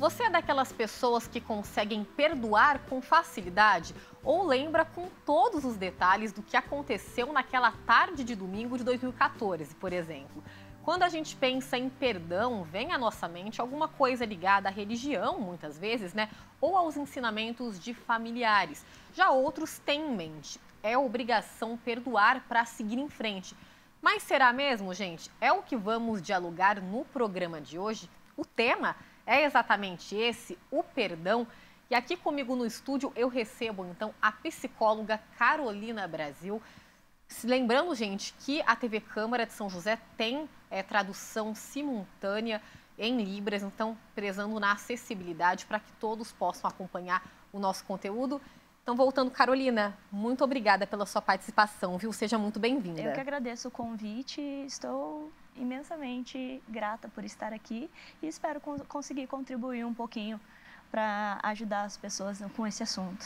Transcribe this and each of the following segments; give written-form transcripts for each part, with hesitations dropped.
Você é daquelas pessoas que conseguem perdoar com facilidade ou lembra com todos os detalhes do que aconteceu naquela tarde de domingo de 2014, por exemplo? Quando a gente pensa em perdão, vem à nossa mente alguma coisa ligada à religião, muitas vezes, né? Ou aos ensinamentos de familiares. Já outros têm em mente, é obrigação perdoar para seguir em frente. Mas será mesmo, gente? É o que vamos dialogar no programa de hoje. O tema é exatamente esse, o perdão. E aqui comigo no estúdio eu recebo, então, a psicóloga Carolina Brasil. Lembrando, gente, que a TV Câmara de São José tem tradução simultânea em Libras, então prezando na acessibilidade para que todos possam acompanhar o nosso conteúdo. Então, voltando, Carolina, muito obrigada pela sua participação, viu? Seja muito bem-vinda. Eu que agradeço o convite, estou imensamente grata por estar aqui e espero conseguir contribuir um pouquinho para ajudar as pessoas com esse assunto.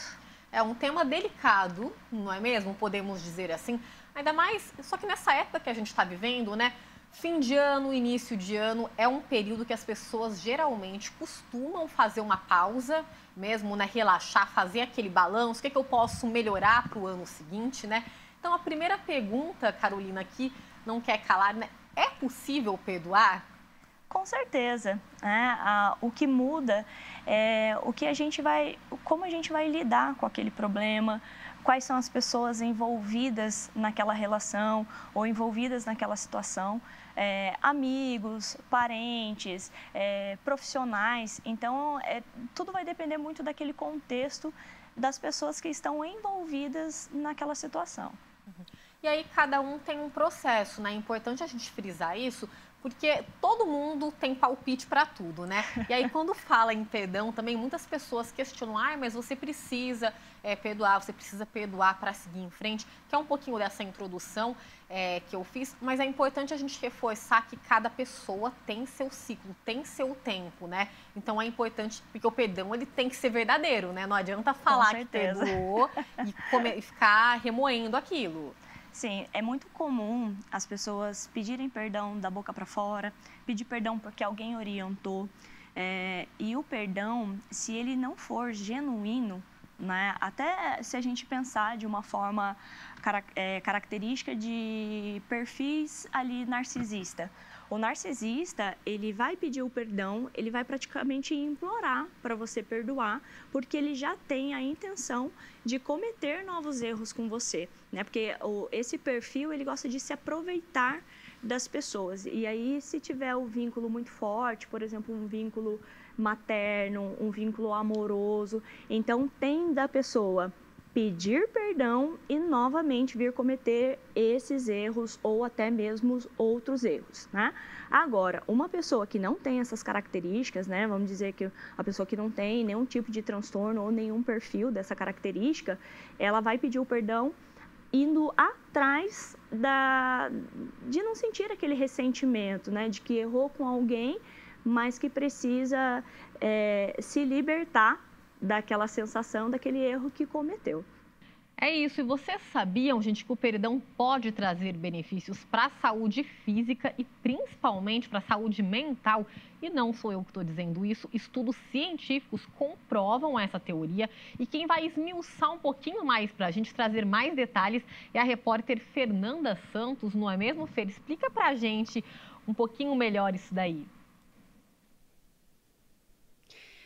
É um tema delicado, não é mesmo? Podemos dizer assim. Ainda mais, só que nessa época que a gente está vivendo, né? Fim de ano, início de ano, é um período que as pessoas geralmente costumam fazer uma pausa, mesmo, né? Relaxar, fazer aquele balanço, o que eu posso melhorar para o ano seguinte, né? Então, a primeira pergunta, Carolina, aqui não quer calar, né? É possível perdoar? Com certeza, né? O que muda é como a gente vai lidar com aquele problema, quais são as pessoas envolvidas naquela relação ou envolvidas naquela situação, amigos, parentes, profissionais. Então, tudo vai depender muito daquele contexto das pessoas que estão envolvidas naquela situação. E aí cada um tem um processo, né? É importante a gente frisar isso, porque todo mundo tem palpite para tudo, né? E aí quando fala em perdão também, muitas pessoas questionam, mas você precisa perdoar, você precisa perdoar para seguir em frente, que é um pouquinho dessa introdução que eu fiz, mas é importante a gente reforçar que cada pessoa tem seu ciclo, tem seu tempo, né? Então é importante, porque o perdão ele tem que ser verdadeiro, né? Não adianta falar que perdoou e ficar remoendo aquilo. Sim, é muito comum as pessoas pedirem perdão da boca para fora, pedir perdão porque alguém orientou. E o perdão, se ele não for genuíno, né, até se a gente pensar de uma forma característica de perfis ali narcisista. O narcisista, ele vai pedir o perdão, ele vai praticamente implorar para você perdoar, porque ele já tem a intenção de cometer novos erros com você, né? Porque esse perfil, ele gosta de se aproveitar das pessoas. E aí, se tiver um vínculo muito forte, por exemplo, um vínculo materno, um vínculo amoroso, então tem da pessoa pedir perdão e novamente vir cometer esses erros ou até mesmo outros erros, né? Agora, uma pessoa que não tem essas características, né? Vamos dizer que a pessoa que não tem nenhum tipo de transtorno ou nenhum perfil dessa característica, ela vai pedir o perdão indo atrás de não sentir aquele ressentimento, né? De que errou com alguém, mas que precisa se libertar daquela sensação, daquele erro que cometeu. É isso. E vocês sabiam, gente, que o perdão pode trazer benefícios para a saúde física e principalmente para a saúde mental? E não sou eu que estou dizendo isso, estudos científicos comprovam essa teoria. E quem vai esmiuçar um pouquinho mais para a gente, trazer mais detalhes, é a repórter Fernanda Santos, não é mesmo, Fer? Explica para a gente um pouquinho melhor isso daí.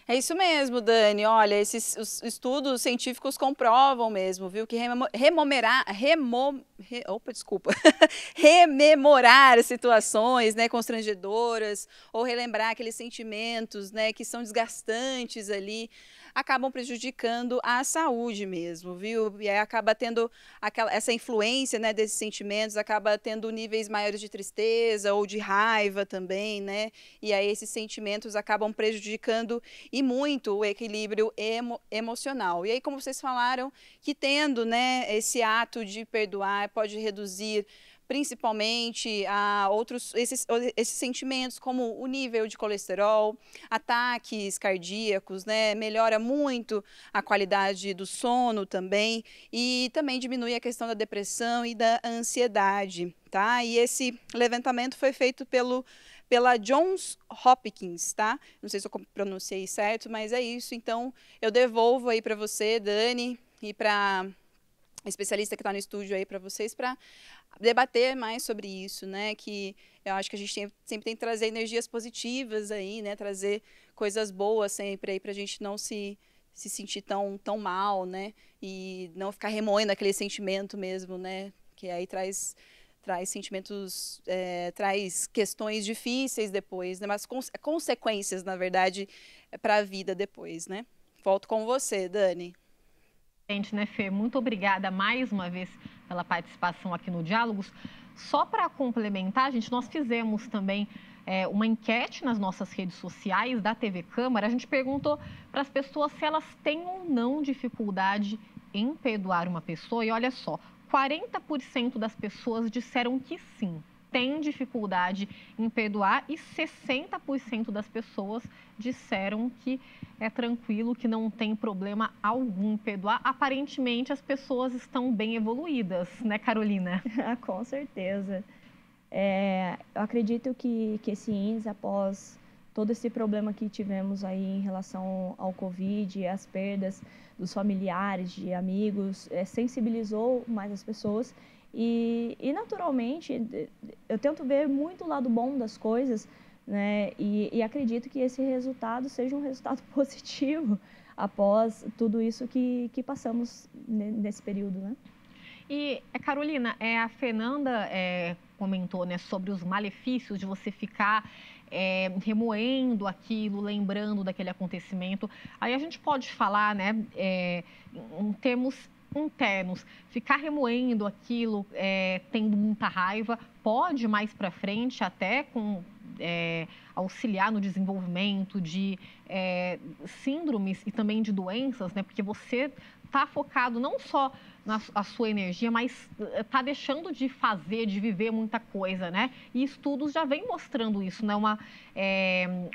É isso mesmo, Dani. Olha, os estudos científicos comprovam mesmo, viu, que rememorar situações, né, constrangedoras ou relembrar aqueles sentimentos, né, que são desgastantes ali, acabam prejudicando a saúde mesmo, viu? E aí acaba tendo essa influência, né, desses sentimentos, acaba tendo níveis maiores de tristeza ou de raiva também, né? E aí esses sentimentos acabam prejudicando e muito o equilíbrio emocional. E aí, como vocês falaram, que tendo, né, esse ato de perdoar pode reduzir principalmente a esses sentimentos, como o nível de colesterol, ataques cardíacos, né? Melhora muito a qualidade do sono também e também diminui a questão da depressão e da ansiedade, tá? E esse levantamento foi feito pelo pela Johns Hopkins, tá? Não sei se eu pronunciei certo, mas é isso. Então, eu devolvo aí para você, Dani, e para a especialista que está no estúdio aí para vocês, para debater mais sobre isso, né? Que eu acho que a gente sempre tem que trazer energias positivas aí, né? Trazer coisas boas sempre aí para a gente não se sentir tão mal, né? E não ficar remoendo aquele sentimento mesmo, né? Que aí traz sentimentos, traz questões difíceis depois, né? Mas consequências, na verdade, para a vida depois, né? Volto com você, Dani. Gente, né, Fê? Muito obrigada mais uma vez pela participação aqui no Diálogos. Só para complementar, gente, nós fizemos também uma enquete nas nossas redes sociais da TV Câmara. A gente perguntou para as pessoas se elas têm ou não dificuldade em perdoar uma pessoa. E olha só, 40% das pessoas disseram que sim, tem dificuldade em perdoar, e 60% das pessoas disseram que é tranquilo, que não tem problema algum em perdoar. Aparentemente, as pessoas estão bem evoluídas, né, Carolina? Com certeza. Eu acredito que esse índice, após todo esse problema que tivemos aí em relação ao Covid, as perdas dos familiares, de amigos, sensibilizou mais as pessoas. E naturalmente, eu tento ver muito o lado bom das coisas, né? E acredito que esse resultado seja um resultado positivo após tudo isso que passamos nesse período, né? E, Carolina, a Fernanda comentou, né, sobre os malefícios de você ficar remoendo aquilo, lembrando daquele acontecimento. Aí a gente pode falar, né, em termos internos, ficar remoendo aquilo, tendo muita raiva, pode mais para frente até auxiliar no desenvolvimento de síndromes e também de doenças, né? Porque você está focado não só na sua energia, mas está deixando de fazer, de viver muita coisa, né? E estudos já vêm mostrando isso, né?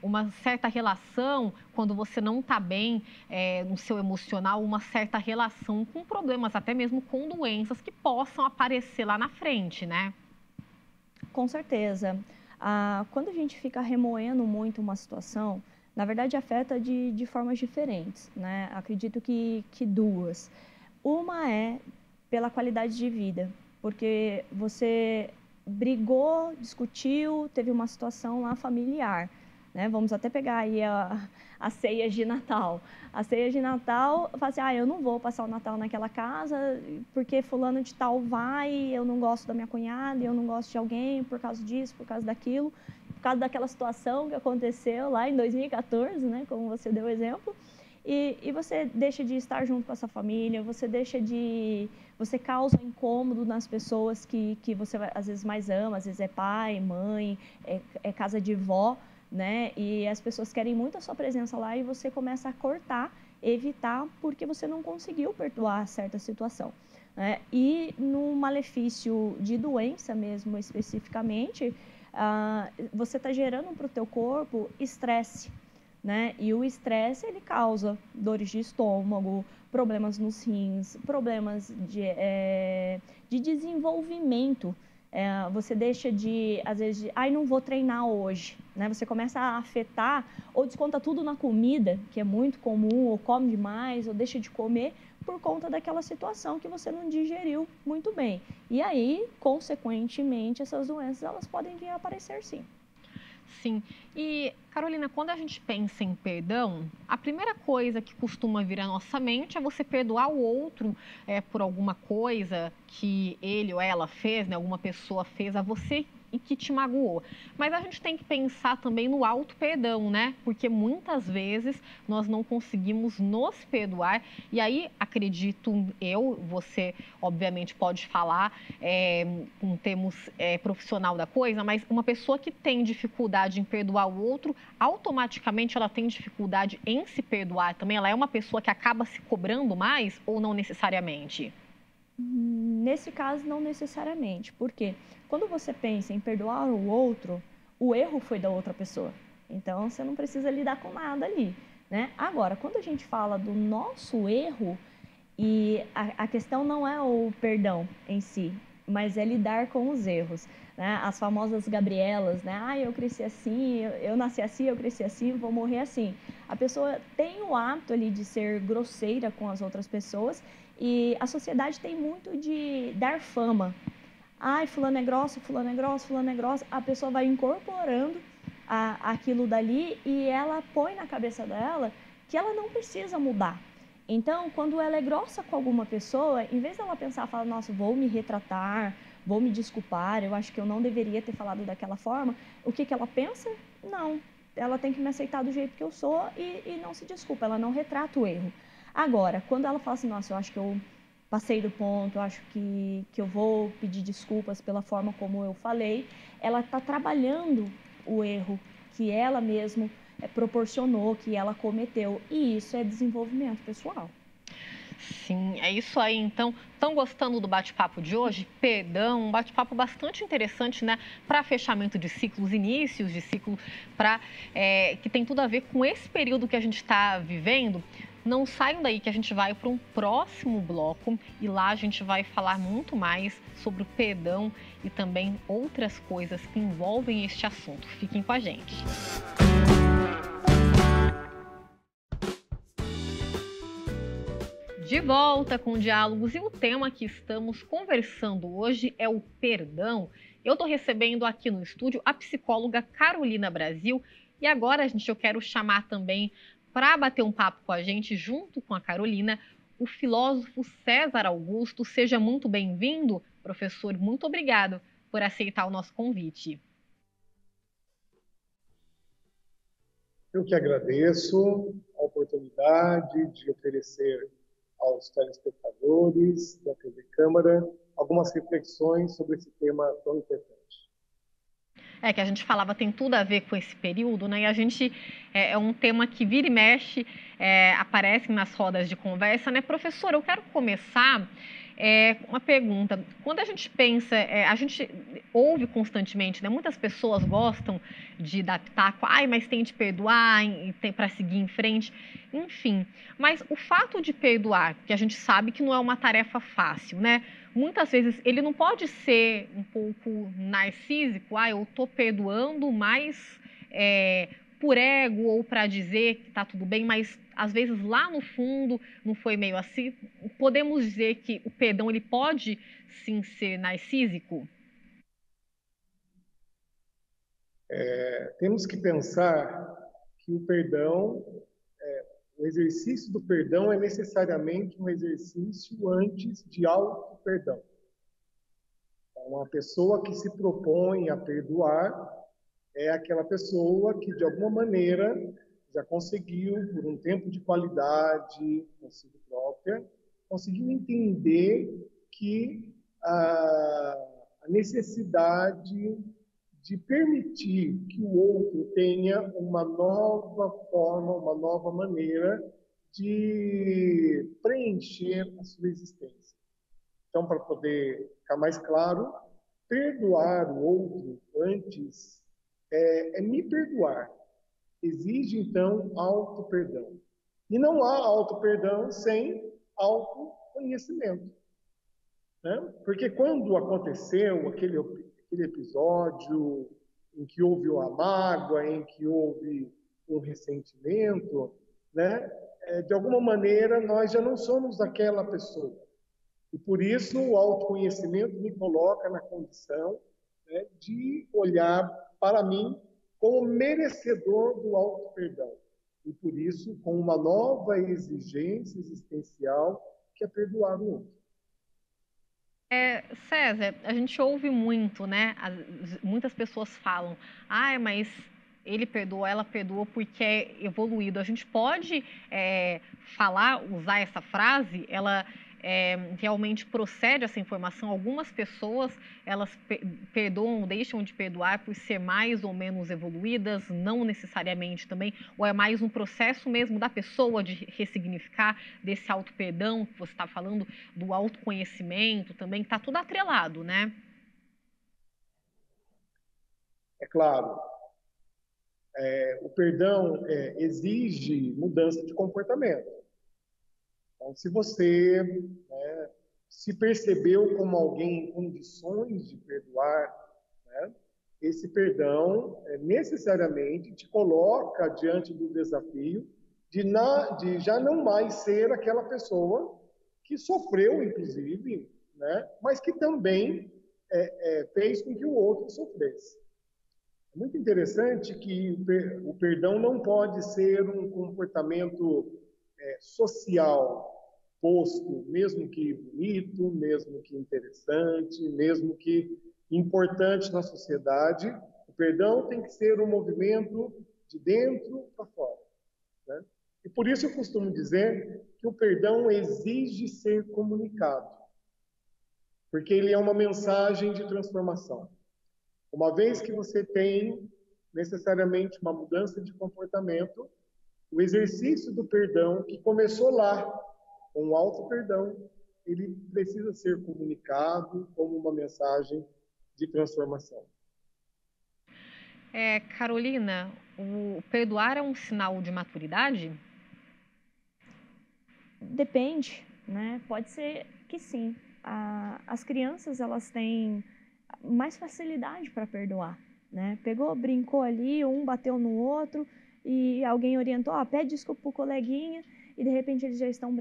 Uma certa relação, quando você não está bem no seu emocional, uma certa relação com problemas, até mesmo com doenças que possam aparecer lá na frente, né? Com certeza. Quando a gente fica remoendo muito uma situação, na verdade afeta de formas diferentes, né? Acredito que duas. Uma é pela qualidade de vida, porque você brigou, discutiu, teve uma situação lá familiar, né? Vamos até pegar aí a ceia de Natal. A ceia de Natal, fala assim, eu não vou passar o Natal naquela casa porque fulano de tal vai, eu não gosto da minha cunhada, eu não gosto de alguém por causa disso, por causa daquilo, por causa daquela situação que aconteceu lá em 2014, né? Como você deu o exemplo. E você deixa de estar junto com essa família, você causa um incômodo nas pessoas que você às vezes mais ama, às vezes é pai, mãe, é casa de vó, né? E as pessoas querem muito a sua presença lá e você começa a cortar, evitar, porque você não conseguiu perdoar certa situação, né? E no malefício de doença mesmo, especificamente, você está gerando para o teu corpo estresse, né? E o estresse, ele causa dores de estômago, problemas nos rins, problemas de desenvolvimento. Você deixa às vezes, não vou treinar hoje, né? Você começa a afetar, ou desconta tudo na comida, que é muito comum, ou come demais, ou deixa de comer, por conta daquela situação que você não digeriu muito bem. E aí, consequentemente, essas doenças, elas podem vir a aparecer sim. Sim. E, Carolina, quando a gente pensa em perdão, a primeira coisa que costuma vir à nossa mente é você perdoar o outro por alguma coisa que ele ou ela fez, né? Alguma pessoa fez a você e que te magoou. Mas a gente tem que pensar também no auto-perdão, né? Porque muitas vezes nós não conseguimos nos perdoar. E aí, acredito você obviamente pode falar em termos profissional da coisa, mas uma pessoa que tem dificuldade em perdoar o outro, automaticamente ela tem dificuldade em se perdoar também? Ela é uma pessoa que acaba se cobrando mais ou não necessariamente? Nesse caso, não necessariamente. Por quê? Quando você pensa em perdoar o outro, o erro foi da outra pessoa. Então, você não precisa lidar com nada ali, né? Agora, quando a gente fala do nosso erro, e a questão não é o perdão em si, mas é lidar com os erros, né? As famosas Gabrielas, né? Ah, eu cresci assim, eu nasci assim, eu cresci assim, vou morrer assim. A pessoa tem o hábito ali de ser grosseira com as outras pessoas e a sociedade tem muito de dar fama. Ai, fulano é grosso, fulano é grosso, fulano é grosso. A pessoa vai incorporando aquilo dali e ela põe na cabeça dela que ela não precisa mudar. Então, quando ela é grossa com alguma pessoa, em vez dela pensar, fala, nossa, vou me retratar, vou me desculpar, eu acho que eu não deveria ter falado daquela forma, o que ela pensa? Não, ela tem que me aceitar do jeito que eu sou e não se desculpa, ela não retrata o erro. Agora, quando ela fala assim, nossa, eu acho que eu passei do ponto, eu acho que eu vou pedir desculpas pela forma como eu falei, ela está trabalhando o erro que ela mesma proporcionou, que ela cometeu. E isso é desenvolvimento pessoal. Sim, é isso aí. Então, estão gostando do bate-papo de hoje? Perdão, um bate-papo bastante interessante, né? Para fechamento de ciclos, inícios de ciclo, que tem tudo a ver com esse período que a gente está vivendo. Não saiam daí que a gente vai para um próximo bloco e lá a gente vai falar muito mais sobre o perdão e também outras coisas que envolvem este assunto. Fiquem com a gente. De volta com Diálogos e o tema que estamos conversando hoje é o perdão. Eu estou recebendo aqui no estúdio a psicóloga Carolina Brasil e agora, gente, eu quero chamar também para bater um papo com a gente, junto com a Carolina, o filósofo César Augusto. Seja muito bem-vindo, professor. Muito obrigado por aceitar o nosso convite. Eu que agradeço a oportunidade de oferecer aos telespectadores da TV Câmara algumas reflexões sobre esse tema tão importante. Que a gente falava tem tudo a ver com esse período, né? E a gente é um tema que vira e mexe, aparece nas rodas de conversa, né? Professor, eu quero começar uma pergunta. Quando a gente pensa, a gente ouve constantemente, né? Muitas pessoas gostam de dar pitaco, mas tem de perdoar, tem para seguir em frente, enfim. Mas o fato de perdoar, que a gente sabe que não é uma tarefa fácil, né? Muitas vezes ele não pode ser um pouco narcísico, eu estou perdoando, mas por ego ou para dizer que está tudo bem, mas às vezes lá no fundo não foi meio assim. Podemos dizer que o perdão ele pode sim ser narcísico? Temos que pensar que o perdão, o exercício do perdão é necessariamente um exercício antes de auto-perdão. Uma pessoa que se propõe a perdoar é aquela pessoa que, de alguma maneira, já conseguiu, por um tempo de qualidade consigo própria, conseguiu entender que a necessidade de permitir que o outro tenha uma nova forma, uma nova maneira de preencher a sua existência. Então, para poder ficar mais claro, perdoar o outro antes é me perdoar. Exige, então, auto-perdão. E não há auto-perdão sem autoconhecimento. Né? Porque quando aconteceu aquele episódio em que houve uma mágoa, em que houve um ressentimento, né? De alguma maneira nós já não somos aquela pessoa. E por isso o autoconhecimento me coloca na condição, né, de olhar para mim como merecedor do auto-perdão. E por isso com uma nova exigência existencial que é perdoar o outro. César, a gente ouve muito, né? Muitas pessoas falam, mas ele perdoa, ela perdoa porque é evoluído. A gente pode usar essa frase, ela realmente procede essa informação. Algumas pessoas, elas perdoam ou deixam de perdoar por ser mais ou menos evoluídas, não necessariamente também, ou é mais um processo mesmo da pessoa de ressignificar desse auto-perdão que você está falando, do autoconhecimento também, que está tudo atrelado, né? É claro, o perdão exige mudança de comportamento. Então, se você, né, se percebeu como alguém em condições de perdoar, né? Esse perdão necessariamente te coloca diante do desafio de já não mais ser aquela pessoa que sofreu, inclusive, né? Mas que também fez com que o outro sofresse. É muito interessante que o perdão não pode ser um comportamento social posto, mesmo que bonito, mesmo que interessante, mesmo que importante na sociedade. O perdão tem que ser um movimento de dentro para fora, né? E por isso eu costumo dizer que o perdão exige ser comunicado, porque ele é uma mensagem de transformação. Uma vez que você tem necessariamente uma mudança de comportamento, o exercício do perdão, que começou lá, com o auto-perdão, ele precisa ser comunicado como uma mensagem de transformação. Carolina, o perdoar é um sinal de maturidade? Depende, né? Pode ser que sim. As crianças, elas têm mais facilidade para perdoar, né? Pegou, brincou ali, um bateu no outro e alguém orientou, pede desculpa pro coleguinha, e de repente eles já estão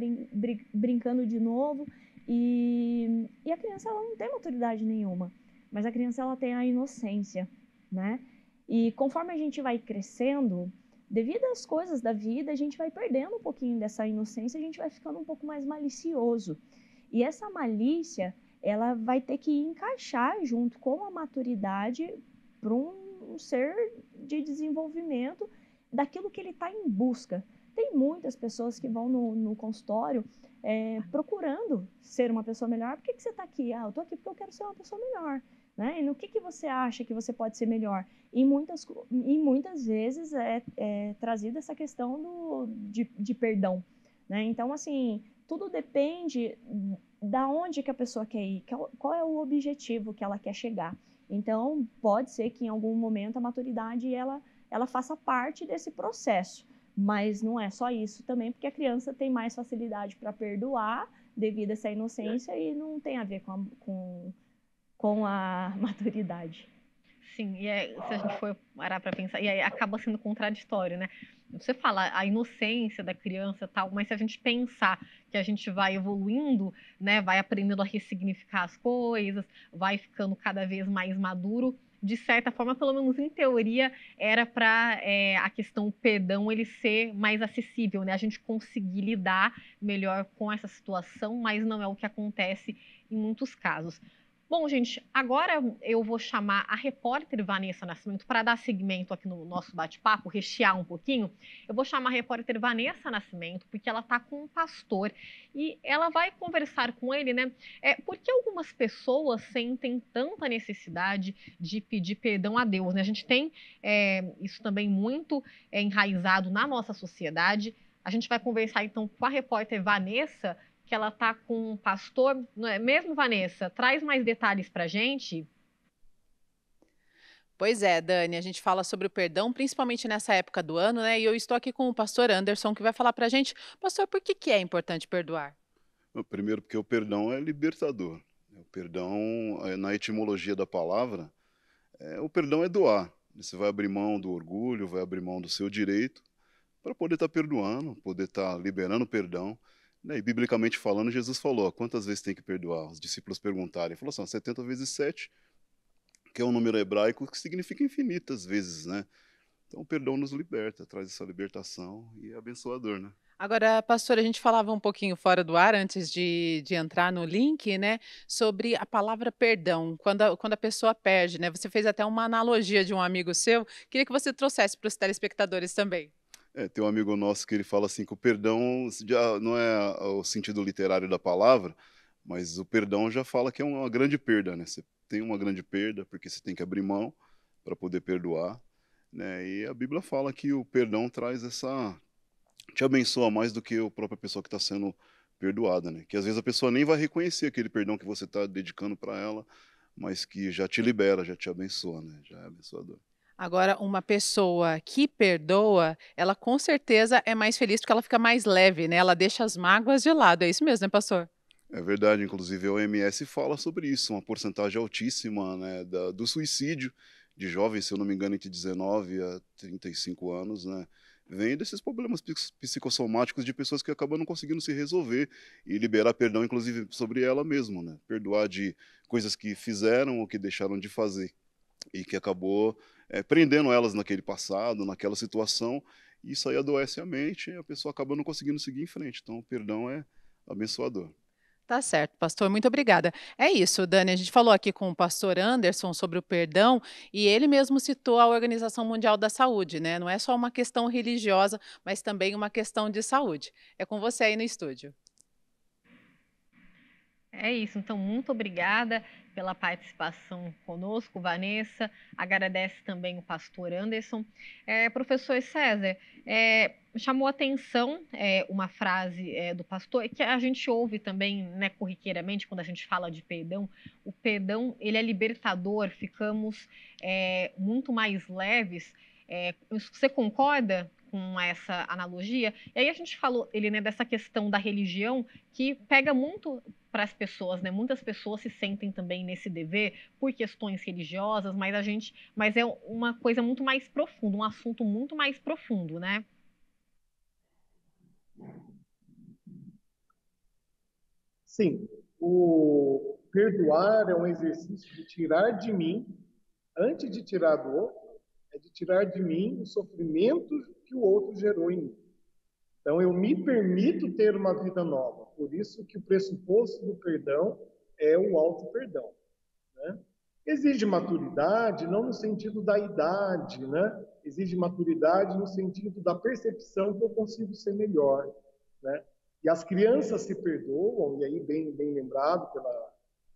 brincando de novo, e a criança, ela não tem maturidade nenhuma, mas a criança, ela tem a inocência, né? E conforme a gente vai crescendo, devido às coisas da vida, a gente vai perdendo um pouquinho dessa inocência, a gente vai ficando um pouco mais malicioso. E essa malícia, ela vai ter que encaixar junto com a maturidade para um ser de desenvolvimento daquilo que ele está em busca. Tem muitas pessoas que vão no consultório procurando ser uma pessoa melhor. Por que você está aqui? Eu estou aqui porque eu quero ser uma pessoa melhor. Né? E no que você acha que você pode ser melhor? E muitas vezes é trazida essa questão de perdão. Né? Então, assim, tudo depende da onde que a pessoa quer ir, qual é o objetivo que ela quer chegar. Então, pode ser que em algum momento a maturidade ela faça parte desse processo, mas não é só isso também, porque a criança tem mais facilidade para perdoar devido a essa inocência e não tem a ver com a maturidade. Sim, e se a gente for parar para pensar, e aí acaba sendo contraditório, né? Você fala a inocência da criança e tal, mas se a gente pensar que a gente vai evoluindo, né, vai aprendendo a ressignificar as coisas, vai ficando cada vez mais maduro, de certa forma, pelo menos em teoria, era para a questão do perdão ele ser mais acessível, né? A gente conseguir lidar melhor com essa situação, mas não é o que acontece em muitos casos. Bom, gente, agora eu vou chamar a repórter Vanessa Nascimento para dar seguimento aqui no nosso bate-papo, rechear um pouquinho. Eu vou chamar a repórter Vanessa Nascimento, porque ela está com um pastor e ela vai conversar com ele, né? Por que algumas pessoas sentem tanta necessidade de pedir perdão a Deus, né? A gente tem isso também muito enraizado na nossa sociedade. A gente vai conversar então com a repórter Vanessa, que ela está com um pastor, não é mesmo, Vanessa? Traz mais detalhes para a gente. Pois é, Dani, a gente fala sobre o perdão, principalmente nessa época do ano, né? E eu estou aqui com o pastor Anderson, que vai falar para a gente, pastor, por que é importante perdoar? Primeiro, porque o perdão é libertador. O perdão, na etimologia da palavra, o perdão é doar. Você vai abrir mão do orgulho, vai abrir mão do seu direito, para poder estar perdoando, poder estar liberando perdão. E biblicamente falando, Jesus falou, quantas vezes tem que perdoar? Os discípulos perguntaram, ele falou assim, 70 vezes 7, que é um número hebraico que significa infinitas vezes, né? Então o perdão nos liberta, traz essa libertação e é abençoador, né? Agora, pastor, a gente falava um pouquinho fora do ar, antes de entrar no link, né, sobre a palavra perdão, quando a pessoa perde, né? Você fez até uma analogia de um amigo seu, queria que você trouxesse para os telespectadores também. Tem um amigo nosso que ele fala assim que o perdão já não é o sentido literário da palavra, mas o perdão já fala que é uma grande perda, né? Você tem uma grande perda porque você tem que abrir mão para poder perdoar, né? E a Bíblia fala que o perdão traz te abençoa mais do que a própria pessoa que está sendo perdoada, né? Que às vezes a pessoa nem vai reconhecer aquele perdão que você está dedicando para ela, mas que já te libera, já te abençoa, né? Já é abençoador. Agora, uma pessoa que perdoa, ela com certeza é mais feliz porque ela fica mais leve, né? Ela deixa as mágoas de lado. É isso mesmo, né, pastor? É verdade, inclusive a OMS fala sobre isso, uma porcentagem altíssima, né, do suicídio de jovens, se eu não me engano, entre 19 a 35 anos, né, vem desses problemas psicossomáticos de pessoas que acabam não conseguindo se resolver e liberar perdão, inclusive, sobre ela mesma, né, perdoar de coisas que fizeram ou que deixaram de fazer e que acabou prendendo elas naquele passado, naquela situação, e isso aí adoece a mente e a pessoa acaba não conseguindo seguir em frente. Então, o perdão é abençoador. Tá certo, pastor, muito obrigada. É isso, Dani, a gente falou aqui com o pastor Anderson sobre o perdão e ele mesmo citou a Organização Mundial da Saúde, né? Não é só uma questão religiosa, mas também uma questão de saúde. É com você aí no estúdio. É isso, então muito obrigada pela participação conosco, Vanessa. Agradece também o pastor Anderson. Professor César, chamou atenção uma frase do pastor que a gente ouve também, né, corriqueiramente quando a gente fala de perdão. O perdão, ele é libertador, ficamos muito mais leves. Você concorda com essa analogia? E aí a gente falou dessa questão da religião que pega muito para as pessoas, né? Muitas pessoas se sentem também nesse dever por questões religiosas, mas é uma coisa muito mais profunda, um assunto muito mais profundo, né? Sim, o perdoar é um exercício de tirar de mim, antes de tirar do outro, é de tirar de mim o sofrimento que o outro gerou em mim. Então, eu me permito ter uma vida nova. Por isso que o pressuposto do perdão é o auto-perdão, né? Exige maturidade, não no sentido da idade, né? Exige maturidade no sentido da percepção que eu consigo ser melhor, né? E as crianças se perdoam, e aí bem lembrado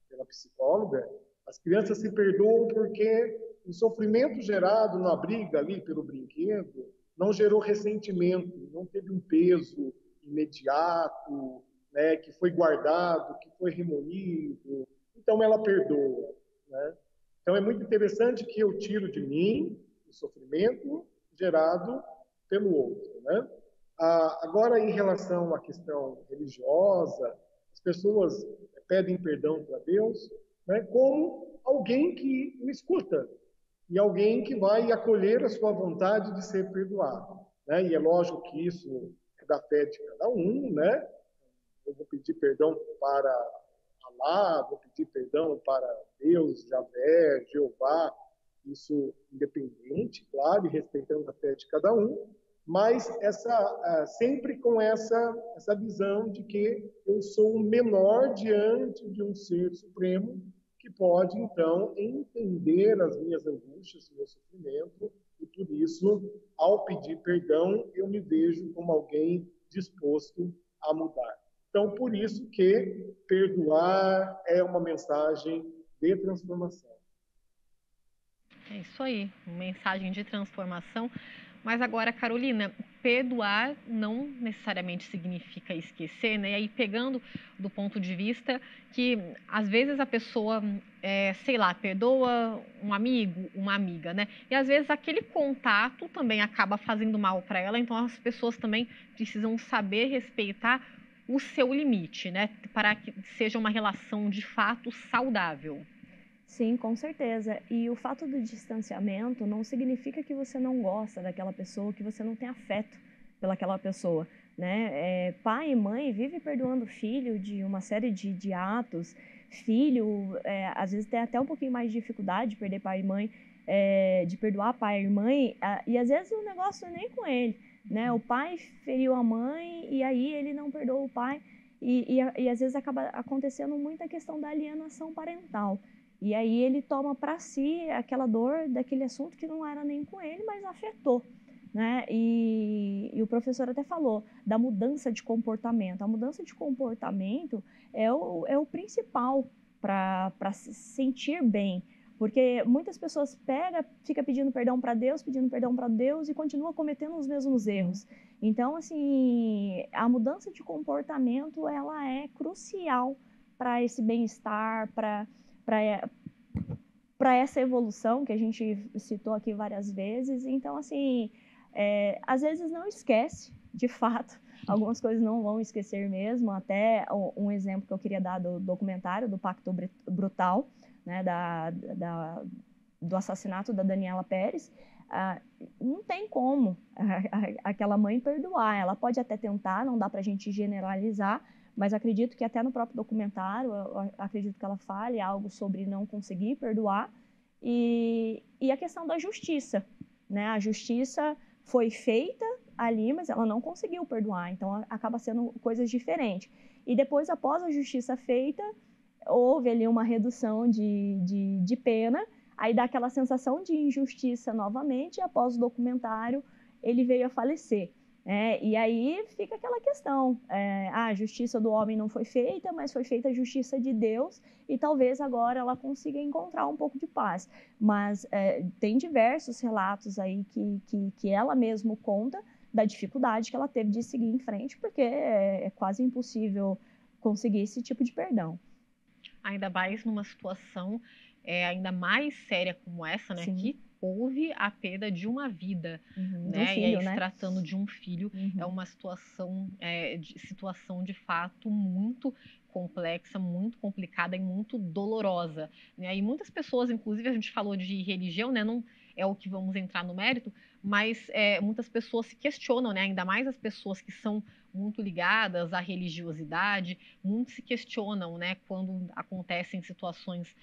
pela psicóloga, as crianças se perdoam porque o sofrimento gerado na briga ali pelo brinquedo não gerou ressentimento, não teve um peso imediato, né, que foi guardado, que foi remoído. Então, ela perdoa, né? Então, é muito interessante que eu tiro de mim o sofrimento gerado pelo outro, né? Agora, em relação à questão religiosa, as pessoas pedem perdão para Deus, né, como alguém que me escuta, e alguém que vai acolher a sua vontade de ser perdoado, né? E é lógico que isso é da fé de cada um, né? Eu vou pedir perdão para Alá, vou pedir perdão para Deus, Javé, Jeová, isso independente, claro, e respeitando a fé de cada um, mas sempre com essa visão de que eu sou o menor diante de um ser supremo que pode, então, entender as minhas angústias, o meu sofrimento, e por isso, ao pedir perdão, eu me vejo como alguém disposto a mudar. Então, por isso que perdoar é uma mensagem de transformação. É isso aí, uma mensagem de transformação. Mas agora, Carolina, perdoar não necessariamente significa esquecer, né? E aí, pegando do ponto de vista que, às vezes, a pessoa, sei lá, perdoa um amigo, uma amiga, né? E, às vezes, aquele contato também acaba fazendo mal para ela. Então, as pessoas também precisam saber respeitar o seu limite, né? Para que seja uma relação, de fato, saudável. Sim, com certeza. E o fato do distanciamento não significa que você não gosta daquela pessoa, que você não tem afeto pelaquela pessoa, né? Pai e mãe vivem perdoando filho de uma série de atos. Filho, às vezes tem até um pouquinho mais de dificuldade de perder pai e mãe, de perdoar pai e mãe, e às vezes o negócio não é nem com ele, né? O pai feriu a mãe e aí ele não perdoa o pai, e às vezes acaba acontecendo muita questão da alienação parental. E aí ele toma para si aquela dor daquele assunto que não era nem com ele, mas afetou, né? E o professor até falou da mudança de comportamento. A mudança de comportamento é o principal para se sentir bem. Porque muitas pessoas fica pedindo perdão para Deus e continua cometendo os mesmos erros. Então, assim, a mudança de comportamento, ela é crucial para esse bem-estar, para essa evolução que a gente citou aqui várias vezes. Então, assim, às vezes não esquece, de fato, algumas coisas não vão esquecer mesmo. Até um exemplo que eu queria dar do documentário do Pacto Brutal, né, do assassinato da Daniela Pérez. Não tem como aquela mãe perdoar. Ela pode até tentar, não dá para a gente generalizar, mas acredito que até no próprio documentário, eu acredito que ela fale algo sobre não conseguir perdoar. E a questão da justiça, né? A justiça foi feita ali, mas ela não conseguiu perdoar, então acaba sendo coisas diferentes. E depois, após a justiça feita, houve ali uma redução de pena, aí dá aquela sensação de injustiça novamente, e após o documentário ele veio a falecer. E aí fica aquela questão, a justiça do homem não foi feita, mas foi feita a justiça de Deus, e talvez agora ela consiga encontrar um pouco de paz. Mas tem diversos relatos aí que ela mesma conta da dificuldade que ela teve de seguir em frente, porque é quase impossível conseguir esse tipo de perdão. Ainda mais numa situação ainda mais séria como essa, né? Sim. Que houve a perda de uma vida, né? De um filho, e aí, né? se tratando de um filho, é uma situação de fato muito complexa, muito complicada e muito dolorosa, né? E muitas pessoas, inclusive a gente falou de religião, né? Não é o que vamos entrar no mérito, mas muitas pessoas se questionam, né? Ainda mais as pessoas que são muito ligadas à religiosidade, muitos se questionam, né? Quando acontecem situações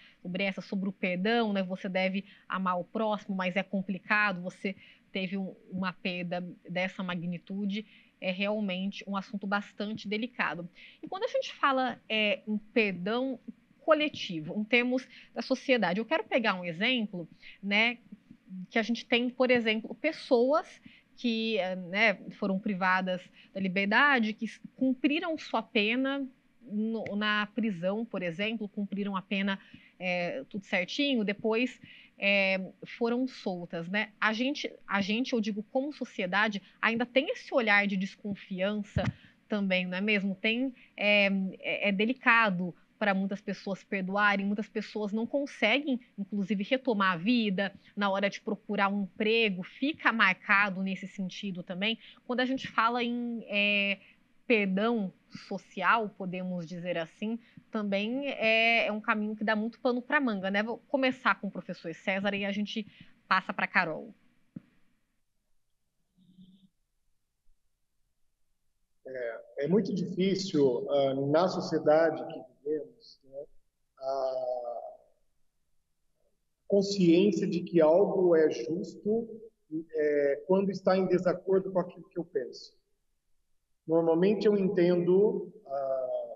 sobre o perdão, né? Você deve amar o próximo, mas é complicado, você teve uma perda dessa magnitude, é realmente um assunto bastante delicado. E quando a gente fala em perdão coletivo, em termos da sociedade, eu quero pegar um exemplo, né? Que a gente tem, por exemplo, pessoas que foram privadas da liberdade, que cumpriram sua pena na prisão, por exemplo, cumpriram a pena tudo certinho, depois foram soltas, né? A gente, eu digo, como sociedade, ainda tem esse olhar de desconfiança também, não é mesmo? É delicado para muitas pessoas perdoarem, muitas pessoas não conseguem, inclusive, retomar a vida na hora de procurar um emprego, fica marcado nesse sentido também. Quando a gente fala em perdão social, podemos dizer assim, também é um caminho que dá muito pano para manga, né? Vou começar com o professor César e a gente passa para a Carol. É muito difícil, na sociedade que vivemos, né, a consciência de que algo é justo quando está em desacordo com aquilo que eu penso. Normalmente eu entendo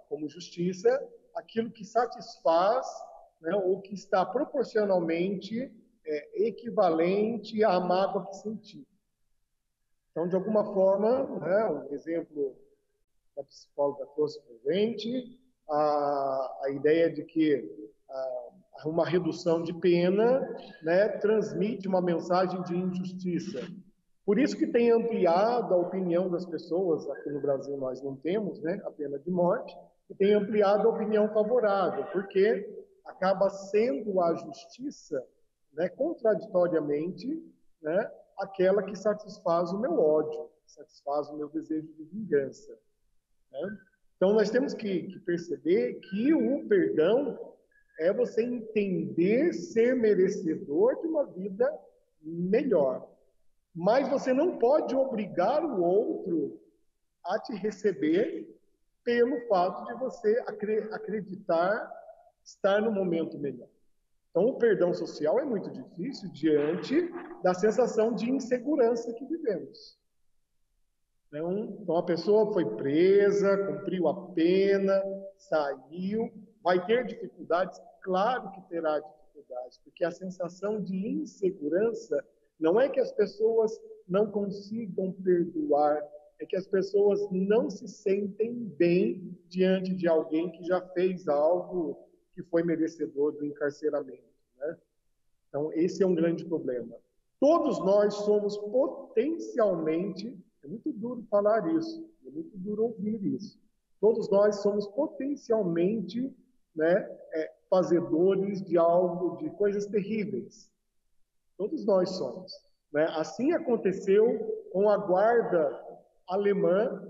como justiça aquilo que satisfaz, né, ou que está proporcionalmente equivalente à mágoa que senti. Então, de alguma forma, né, um exemplo que a psicóloga trouxe para a gente, a ideia de que uma redução de pena, né, transmite uma mensagem de injustiça. Por isso que tem ampliado a opinião das pessoas, aqui no Brasil nós não temos, né, a pena de morte, e tem ampliado a opinião favorável, porque acaba sendo a justiça, né, contraditoriamente, né, aquela que satisfaz o meu ódio, satisfaz o meu desejo de vingança. Né? Então, nós temos que perceber que o perdão é você entender ser merecedor de uma vida melhor. Mas você não pode obrigar o outro a te receber pelo fato de você acreditar estar no momento melhor. Então, o perdão social é muito difícil diante da sensação de insegurança que vivemos. Então, a pessoa foi presa, cumpriu a pena, saiu, vai ter dificuldades? Claro que terá dificuldades, porque a sensação de insegurança não é que as pessoas não consigam perdoar, é que as pessoas não se sentem bem diante de alguém que já fez algo que foi merecedor do encarceramento, né? Então, esse é um grande problema. Todos nós somos potencialmente, é muito duro falar isso, é muito duro ouvir isso, todos nós somos potencialmente, né, fazedores de algo, de coisas terríveis. Todos nós somos. Né? Assim aconteceu com a guarda alemã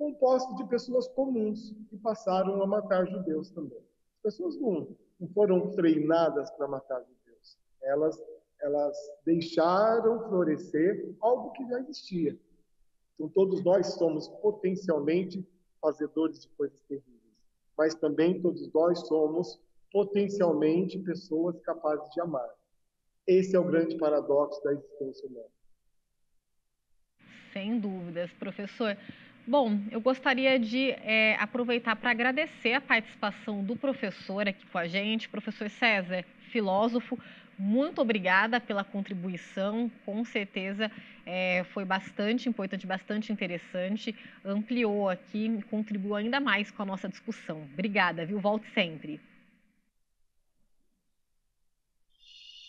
composto de pessoas comuns que passaram a matar judeus também. As pessoas não foram treinadas para matar judeus. Elas deixaram florescer algo que já existia. Então, todos nós somos potencialmente fazedores de coisas terríveis, mas também todos nós somos potencialmente pessoas capazes de amar. Esse é o grande paradoxo da existência humana. Sem dúvidas, professor. Bom, eu gostaria de aproveitar para agradecer a participação do professor aqui com a gente, professor César, filósofo. Muito obrigada pela contribuição, com certeza foi bastante importante, bastante interessante, ampliou aqui, contribuiu ainda mais com a nossa discussão. Obrigada, viu? Volte sempre.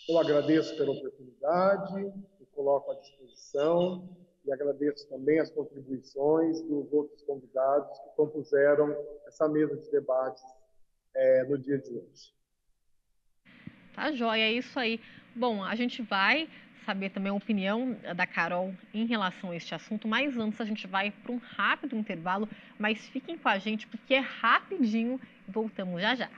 Eu agradeço pela oportunidade, me coloco à disposição e agradeço também as contribuições dos outros convidados que compuseram essa mesa de debates no dia de hoje. Tá joia, é isso aí. Bom, a gente vai saber também a opinião da Carol em relação a este assunto, mas antes a gente vai para um rápido intervalo, mas fiquem com a gente porque é rapidinho e voltamos já já.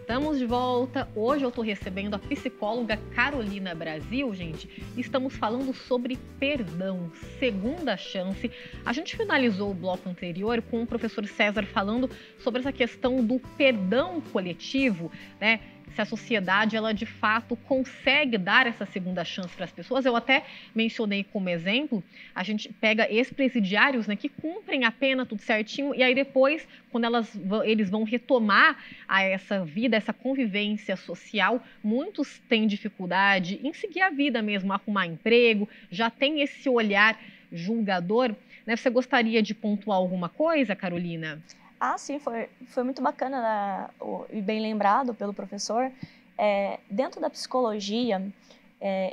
Estamos de volta. Hoje eu estou recebendo a psicóloga Carolina Brasil, gente. Estamos falando sobre perdão, segunda chance. A gente finalizou o bloco anterior com o professor César falando sobre essa questão do perdão coletivo, né? Se a sociedade, ela de fato consegue dar essa segunda chance para as pessoas. Eu até mencionei como exemplo, a gente pega ex-presidiários, né, que cumprem a pena tudo certinho, e aí depois, quando eles vão retomar essa vida, essa convivência social, muitos têm dificuldade em seguir a vida mesmo, arrumar emprego, já tem esse olhar julgador, né? Você gostaria de pontuar alguma coisa, Carolina? Ah, sim, foi muito bacana e bem lembrado pelo professor. Dentro da psicologia,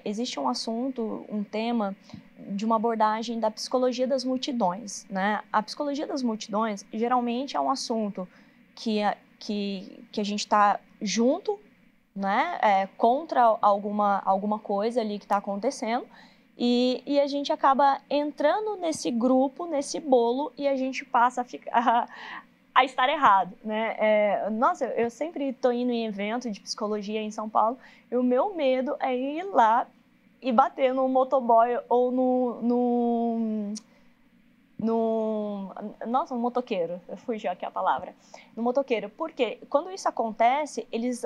existe um assunto, um tema de uma abordagem da psicologia das multidões, né? A psicologia das multidões, geralmente, é um assunto que a gente está junto, né? Contra alguma coisa ali que está acontecendo, e a gente acaba entrando nesse grupo, nesse bolo, e a gente passa a estar errado, né? Nossa, eu sempre estou indo em evento de psicologia em São Paulo, e o meu medo é ir lá e bater no motoboy ou nossa, no motoqueiro, fugiu aqui a palavra, no motoqueiro, porque quando isso acontece, eles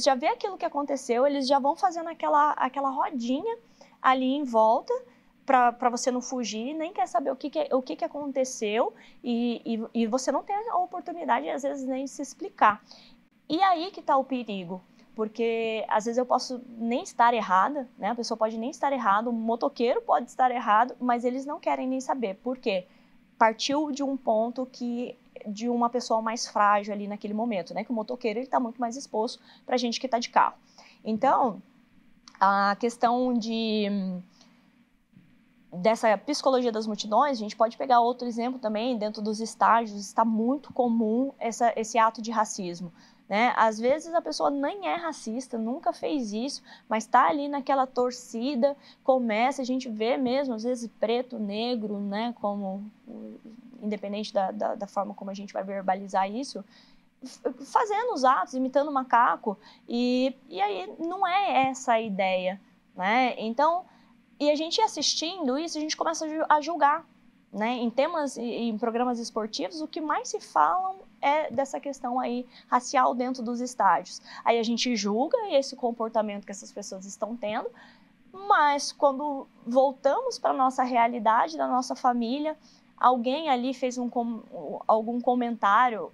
já vê aquilo que aconteceu, eles já vão fazendo aquela rodinha ali em volta, para você não fugir, nem quer saber o que aconteceu, e você não tem a oportunidade, às vezes, nem se explicar. E aí que está o perigo, porque às vezes eu posso nem estar errada, né? A pessoa pode nem estar errada, o motoqueiro pode estar errado, mas eles não querem nem saber. Por quê? Partiu de um ponto de uma pessoa mais frágil ali naquele momento, né? Que o motoqueiro está muito mais exposto para a gente que está de carro. Então, a questão dessa psicologia das multidões, a gente pode pegar outro exemplo também, dentro dos estágios, está muito comum esse ato de racismo, né? Às vezes a pessoa nem é racista, nunca fez isso, mas está ali naquela torcida, a gente vê mesmo, às vezes preto, negro, né? Como, independente da forma como a gente vai verbalizar isso, fazendo os atos, imitando macaco, e aí não é essa a ideia, né? Então, e a gente assistindo isso, a gente começa a julgar, né? Em temas e em programas esportivos, o que mais se falam é dessa questão aí racial dentro dos estádios. Aí a gente julga esse comportamento que essas pessoas estão tendo, mas quando voltamos para a nossa realidade, da nossa família, alguém ali fez algum comentário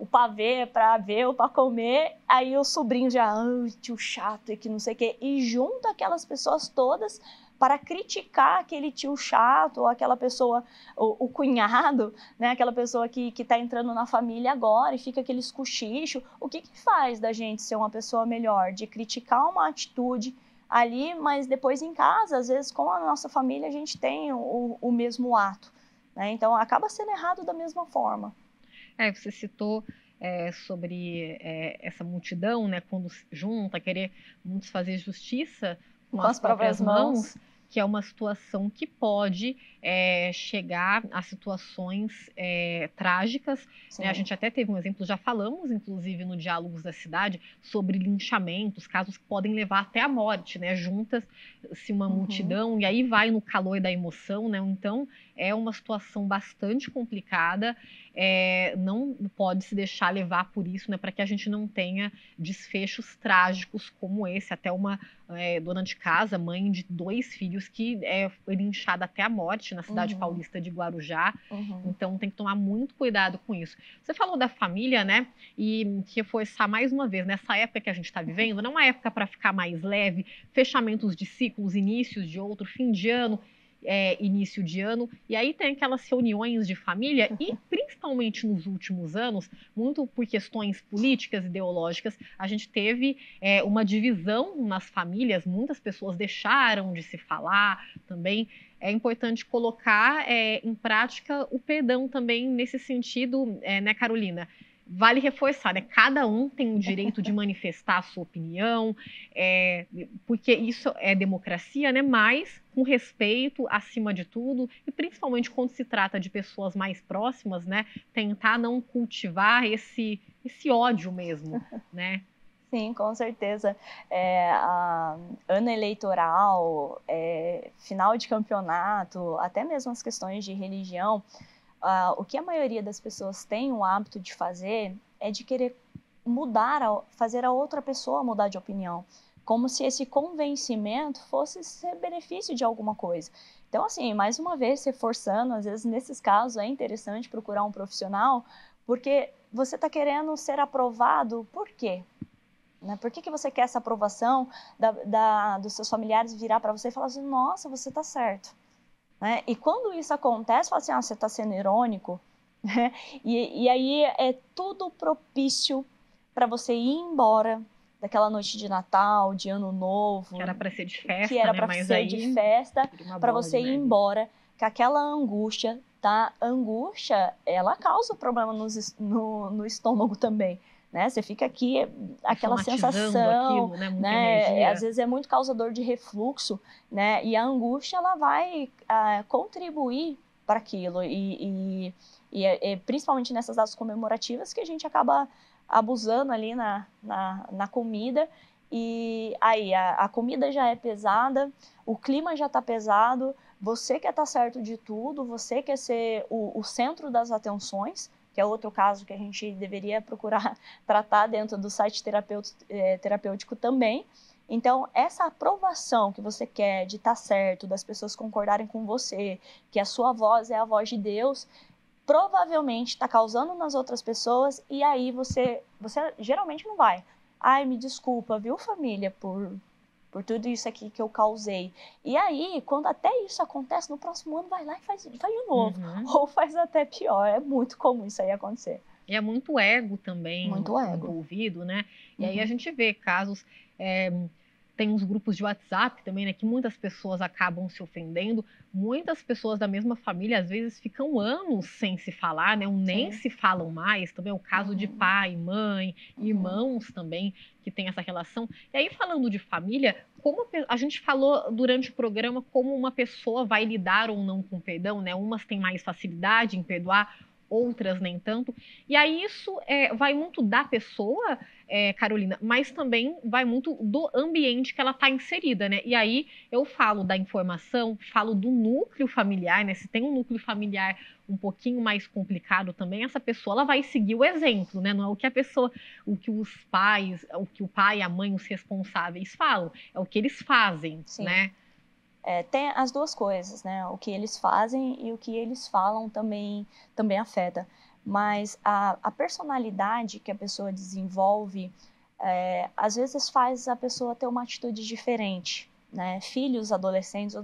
o pavê para ver ou para comer, aí o sobrinho já, tio chato e que não sei o quê, e junta aquelas pessoas todas para criticar aquele tio chato, ou aquela pessoa, o cunhado, né, aquela pessoa que está entrando na família agora e fica aqueles cochichos. O que faz da gente ser uma pessoa melhor? De criticar uma atitude ali, mas depois em casa, às vezes com a nossa família, a gente tem o mesmo ato, né? Então acaba sendo errado da mesma forma. Você citou sobre essa multidão, né, quando se junta, querer muitos fazer justiça com as próprias mãos, que é uma situação que pode chegar a situações trágicas. Né? A gente até teve um exemplo, já falamos, inclusive, no Diálogos da Cidade, sobre linchamentos, casos que podem levar até a morte, né? Junta-se uma multidão, e aí vai no calor da emoção, né? Então, é uma situação bastante complicada, não pode se deixar levar por isso, né? Para que a gente não tenha desfechos trágicos como esse, até uma dona de casa, mãe de 2 filhos, que foi linchada até a morte na cidade paulista de Guarujá. Então tem que tomar muito cuidado com isso. Você falou da família, né? E reforçar mais uma vez, nessa época que a gente está vivendo, não é uma época para ficar mais leve, fechamentos de ciclos, inícios de outro, fim de ano, início de ano, e aí tem aquelas reuniões de família, e principalmente nos últimos anos, muito por questões políticas, ideológicas, a gente teve uma divisão nas famílias, muitas pessoas deixaram de se falar também. É importante colocar em prática o perdão também nesse sentido, né, Carolina? Vale reforçar, né? Cada um tem o direito de manifestar a sua opinião, porque isso é democracia, né? Mas com respeito acima de tudo, e principalmente quando se trata de pessoas mais próximas, né? Tentar não cultivar esse ódio mesmo, né? Sim, com certeza. Ano eleitoral, final de campeonato, até mesmo as questões de religião, o que a maioria das pessoas tem o hábito de fazer é de querer fazer a outra pessoa mudar de opinião, como se esse convencimento fosse ser benefício de alguma coisa. Então, assim, mais uma vez, reforçando, às vezes nesses casos é interessante procurar um profissional, porque você está querendo ser aprovado por quê? Né? Por que você quer essa aprovação dos seus familiares virar para você e falar assim, nossa, você está certo? Né? E quando isso acontece, fala assim, você está sendo irônico, e aí é tudo propício para você ir embora daquela noite de Natal, de Ano Novo, que era para ser de festa, que era para ser de festa, para você ir embora, que aquela angústia, tá? Angústia, ela causa problema no estômago também. Né? Você fica aqui, aquela sensação, aquilo, né? Né? Às vezes é muito causador de refluxo, né? E a angústia ela vai contribuir para aquilo, e principalmente nessas datas comemorativas que a gente acaba abusando ali na comida, e aí a comida já é pesada, o clima já está pesado, você quer estar certo de tudo, você quer ser o centro das atenções, que é outro caso que a gente deveria procurar tratar dentro do site terapêutico também. Então, essa aprovação que você quer de estar certo, das pessoas concordarem com você, que a sua voz é a voz de Deus, provavelmente está causando nas outras pessoas, e aí você geralmente não vai. Ai, me desculpa, viu, família, por tudo isso aqui que eu causei. E aí, quando até isso acontece, no próximo ano vai lá e faz de novo. Ou faz até pior. É muito comum isso aí acontecer. E é muito ego também envolvido, né? E aí a gente vê casos... tem uns grupos de WhatsApp também, né? Que muitas pessoas acabam se ofendendo. Muitas pessoas da mesma família, às vezes, ficam anos sem se falar, né? Nem se falam mais. Também é o caso de pai, mãe, irmãos também, que tem essa relação. E aí, falando de família, como a gente falou durante o programa, como uma pessoa vai lidar ou não com perdão, né? Umas têm mais facilidade em perdoar, outras nem tanto. E aí isso vai muito da pessoa, Carolina, mas também vai muito do ambiente que ela está inserida, né? E aí eu falo da informação, falo do núcleo familiar, né? Se tem um núcleo familiar um pouquinho mais complicado também, essa pessoa ela vai seguir o exemplo, né? Não é o que os pais, o que o pai, a mãe, os responsáveis falam, é o que eles fazem, né? Tem as duas coisas, né? O que eles fazem e o que eles falam também afeta. Mas a personalidade que a pessoa desenvolve, às vezes faz a pessoa ter uma atitude diferente, né? Filhos, adolescentes,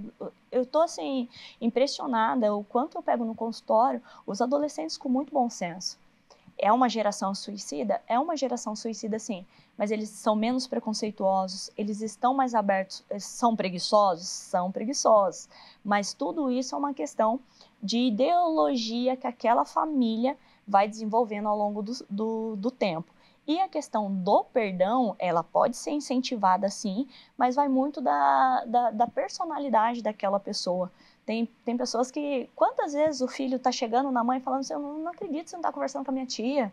eu tô assim, impressionada o quanto eu pego no consultório, os adolescentes com muito bom senso. É uma geração suicida? É uma geração suicida, sim. Mas eles são menos preconceituosos, eles estão mais abertos, são preguiçosos? São preguiçosos. Mas tudo isso é uma questão de ideologia que aquela família vai desenvolvendo ao longo do tempo. E a questão do perdão, ela pode ser incentivada sim, mas vai muito da personalidade daquela pessoa. Tem pessoas que, quantas vezes o filho está chegando na mãe falando assim, eu não acredito que você não está conversando com a minha tia.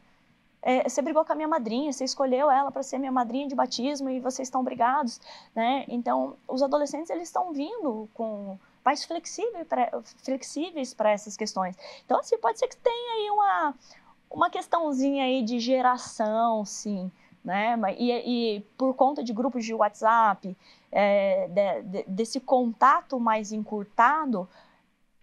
Você brigou com a minha madrinha, você escolheu ela para ser minha madrinha de batismo e vocês estão brigados, né? Então, os adolescentes, eles estão vindo com pais flexíveis para essas questões. Então, assim, pode ser que tenha aí uma questãozinha aí de geração, sim, né? E por conta de grupos de WhatsApp, desse contato mais encurtado,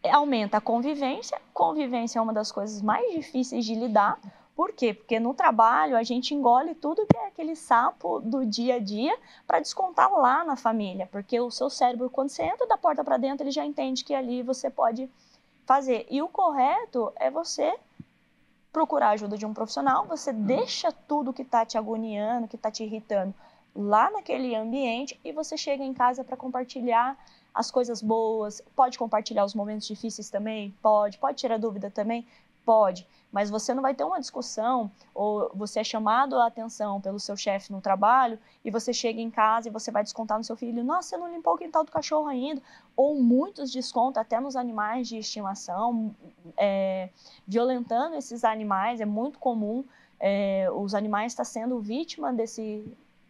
aumenta a convivência. Convivência é uma das coisas mais difíceis de lidar. Por quê? Porque no trabalho a gente engole tudo que é aquele sapo do dia a dia para descontar lá na família. Porque o seu cérebro, quando você entra da porta para dentro, ele já entende que ali você pode fazer. E o correto é você procurar a ajuda de um profissional, você deixa tudo que está te agoniando, que está te irritando lá naquele ambiente e você chega em casa para compartilhar as coisas boas, pode compartilhar os momentos difíceis também? Pode tirar dúvida também? Pode, mas você não vai ter uma discussão ou você é chamado a atenção pelo seu chefe no trabalho e você chega em casa e você vai descontar no seu filho, nossa, você não limpou o quintal do cachorro ainda, ou muitos descontam até nos animais de estimação, violentando esses animais, é muito comum, os animais estar sendo vítima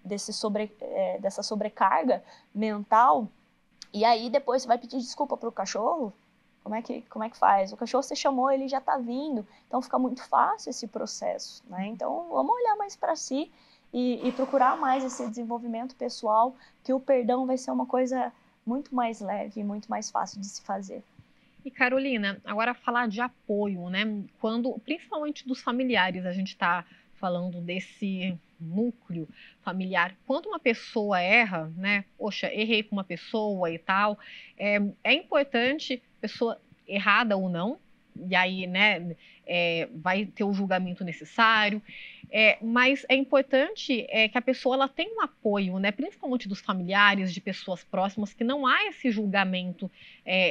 dessa sobrecarga mental, e aí depois você vai pedir desculpa para o cachorro. Como é que faz? O cachorro você chamou, ele já está vindo, então fica muito fácil esse processo, né? Então vamos olhar mais para si e procurar mais esse desenvolvimento pessoal, que o perdão vai ser uma coisa muito mais leve, muito mais fácil de se fazer. E Carolina, agora falar de apoio, né? Quando, principalmente dos familiares, a gente está falando desse núcleo familiar. Quando uma pessoa erra, né? Poxa, errei com uma pessoa e tal, é importante, pessoa errada ou não, e aí, né, vai ter o julgamento necessário, mas é importante que a pessoa ela tenha um apoio, né, principalmente dos familiares, de pessoas próximas, que não há esse julgamento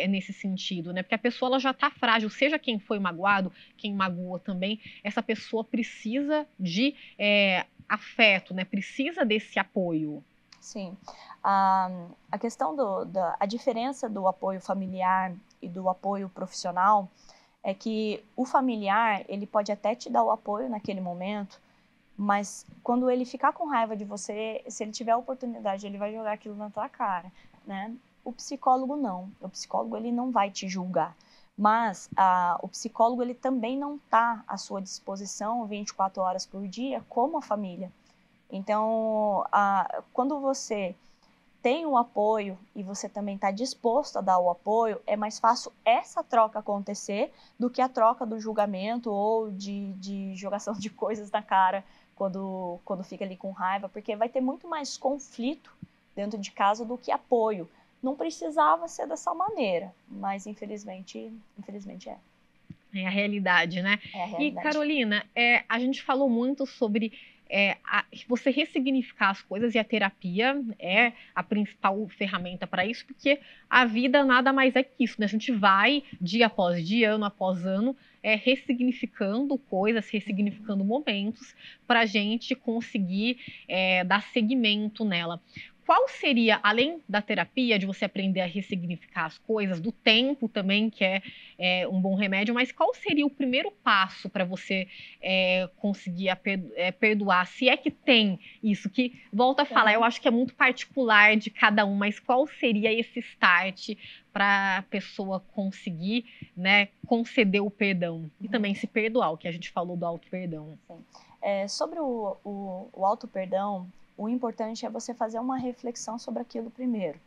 nesse sentido, né, porque a pessoa ela já está frágil, seja quem foi magoado, quem magoou também, essa pessoa precisa de afeto, né, precisa desse apoio. Sim, a questão a diferença do apoio familiar e do apoio profissional é que o familiar, ele pode até te dar o apoio naquele momento, mas quando ele ficar com raiva de você, se ele tiver a oportunidade, ele vai jogar aquilo na tua cara, né? O psicólogo não, o psicólogo ele não vai te julgar, mas o psicólogo ele também não está à sua disposição 24 horas por dia como a família. Então, quando você tem o apoio e você também está disposto a dar o apoio, é mais fácil essa troca acontecer do que a troca do julgamento ou de jogação de coisas na cara quando fica ali com raiva, porque vai ter muito mais conflito dentro de casa do que apoio. Não precisava ser dessa maneira, mas infelizmente é. É a realidade, né? É a realidade. E Carolina, a gente falou muito sobre você ressignificar as coisas, e a terapia é a principal ferramenta para isso, porque a vida nada mais é que isso, né? A gente vai, dia após dia, ano após ano, ressignificando coisas, ressignificando momentos, para a gente conseguir dar seguimento nela. Qual seria, além da terapia, de você aprender a ressignificar as coisas, do tempo também, que é um bom remédio, mas qual seria o primeiro passo para você conseguir perdoar? Se é que tem isso, que, volta a falar, eu acho que é muito particular de cada um, mas qual seria esse start para a pessoa conseguir, né, conceder o perdão? E também se perdoar, o que a gente falou do auto-perdão. Sobre o auto-perdão, o importante é você fazer uma reflexão sobre aquilo primeiro,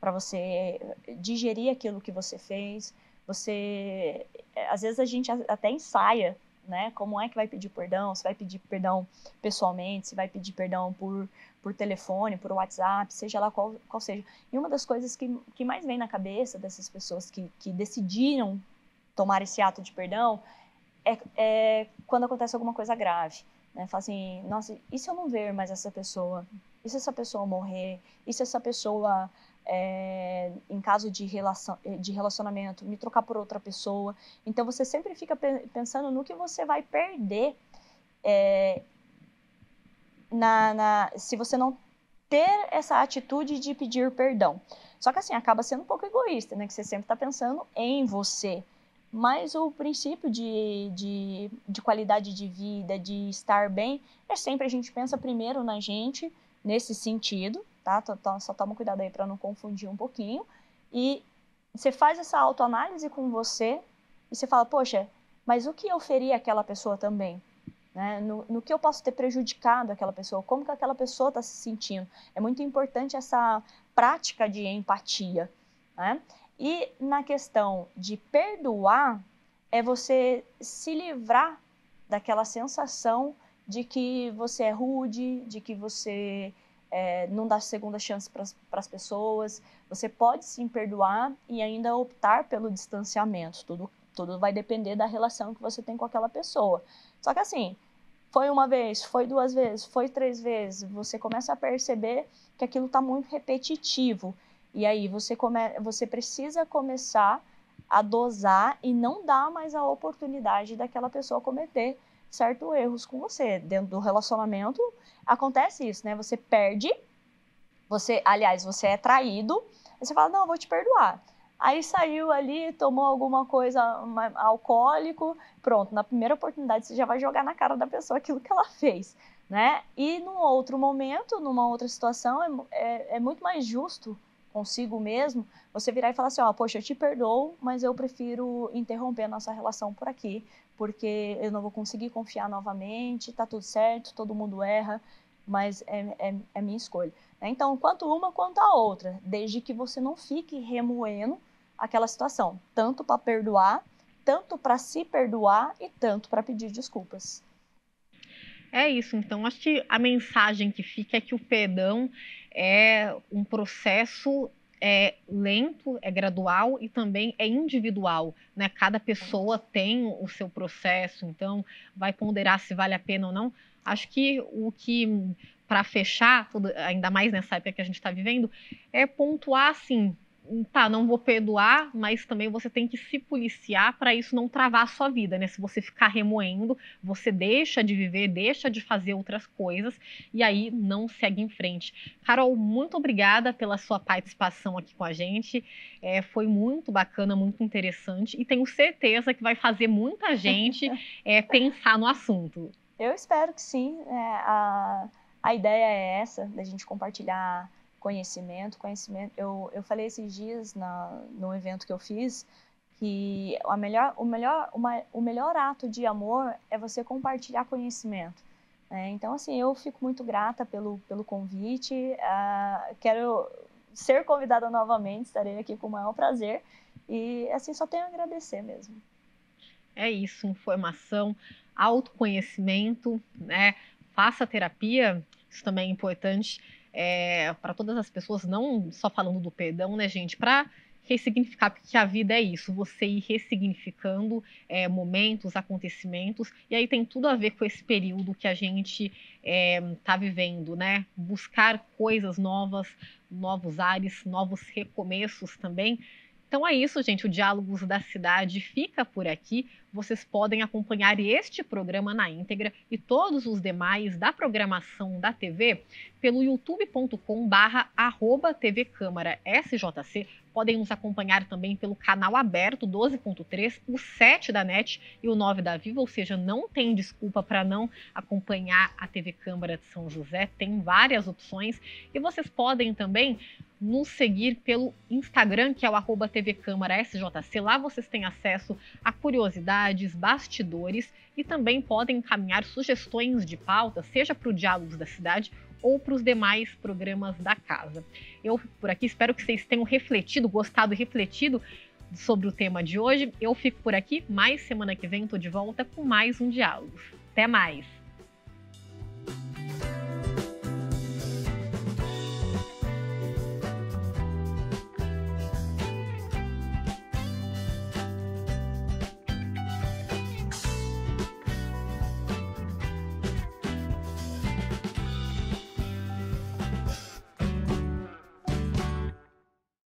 para você digerir aquilo que você fez. Às vezes a gente até ensaia, né? Como é que vai pedir perdão? Se vai pedir perdão pessoalmente, se vai pedir perdão por telefone, por WhatsApp, seja lá qual seja. E uma das coisas que mais vem na cabeça dessas pessoas que decidiram tomar esse ato de perdão é quando acontece alguma coisa grave. Fala assim, nossa, e se eu não ver mais essa pessoa? E se essa pessoa morrer? E se essa pessoa, em caso de relacionamento, me trocar por outra pessoa? Então, você sempre fica pensando no que você vai perder se você não ter essa atitude de pedir perdão. Só que assim, acaba sendo um pouco egoísta, né? Que você sempre está pensando em você. Mas o princípio de qualidade de vida, de estar bem, é sempre a gente pensa primeiro na gente, nesse sentido, tá? Só toma cuidado aí para não confundir um pouquinho. E você faz essa autoanálise com você e você fala, poxa, mas o que eu feri aquela pessoa também? Né? No que eu posso ter prejudicado aquela pessoa? Como que aquela pessoa está se sentindo? É muito importante essa prática de empatia, né? E na questão de perdoar, é você se livrar daquela sensação de que você é rude, de que você não dá segunda chance para as pessoas. Você pode sim perdoar e ainda optar pelo distanciamento. Tudo vai depender da relação que você tem com aquela pessoa. Só que assim, foi uma vez, foi 2 vezes, foi 3 vezes, você começa a perceber que aquilo está muito repetitivo. E aí você precisa começar a dosar e não dar mais a oportunidade daquela pessoa cometer certos erros com você. Dentro do relacionamento acontece isso, né? Você perde, você é traído, e você fala, não, eu vou te perdoar. Aí saiu ali, tomou alguma coisa alcoólico, pronto, na primeira oportunidade você já vai jogar na cara da pessoa aquilo que ela fez, né? E num outro momento, numa outra situação, é muito mais justo consigo mesmo, você virar e falar assim, ó, poxa, eu te perdoo, mas eu prefiro interromper a nossa relação por aqui, porque eu não vou conseguir confiar novamente, tá tudo certo, todo mundo erra, mas é minha escolha. Então, quanto uma quanto a outra, desde que você não fique remoendo aquela situação, tanto para perdoar, tanto para se perdoar e tanto para pedir desculpas. É isso, então acho que a mensagem que fica é que o perdão é um processo lento, é gradual e também é individual, né? Cada pessoa tem o seu processo, então vai ponderar se vale a pena ou não. Acho que para fechar, ainda mais nessa época que a gente está vivendo, é pontuar assim, tá, não vou perdoar, mas também você tem que se policiar para isso não travar a sua vida, né? Se você ficar remoendo, você deixa de viver, deixa de fazer outras coisas e aí não segue em frente. Carol, muito obrigada pela sua participação aqui com a gente. Foi muito bacana, muito interessante e tenho certeza que vai fazer muita gente pensar no assunto. Eu espero que sim. A ideia é essa, da gente compartilhar conhecimento. Eu falei esses dias no evento que eu fiz que o melhor ato de amor é você compartilhar conhecimento. Então, assim, eu fico muito grata pelo convite. Quero ser convidada novamente, estarei aqui com o maior prazer. E, assim, só tenho a agradecer mesmo. É isso, informação, autoconhecimento, né? Faça terapia, isso também é importante para todas as pessoas, não só falando do perdão, né, gente? Para ressignificar, porque a vida é isso, você ir ressignificando momentos, acontecimentos, e aí tem tudo a ver com esse período que a gente está vivendo, né? Buscar coisas novas, novos ares, novos recomeços também. Então é isso, gente. O Diálogos da Cidade fica por aqui. Vocês podem acompanhar este programa na íntegra e todos os demais da programação da TV pelo youtube.com/@TV Câmara SJC. Podem nos acompanhar também pelo canal aberto 12.3, o 7 da NET e o 9 da Viva, ou seja, não tem desculpa para não acompanhar a TV Câmara de São José, tem várias opções. E vocês podem também nos seguir pelo Instagram, que é o @TV Câmara SJC. Lá vocês têm acesso a curiosidades, bastidores e também podem encaminhar sugestões de pauta, seja para o Diálogos da Cidade ou para os demais programas da casa. Eu, por aqui, espero que vocês tenham gostado e refletido sobre o tema de hoje. Eu fico por aqui, mas semana que vem estou de volta com mais um Diálogos. Até mais!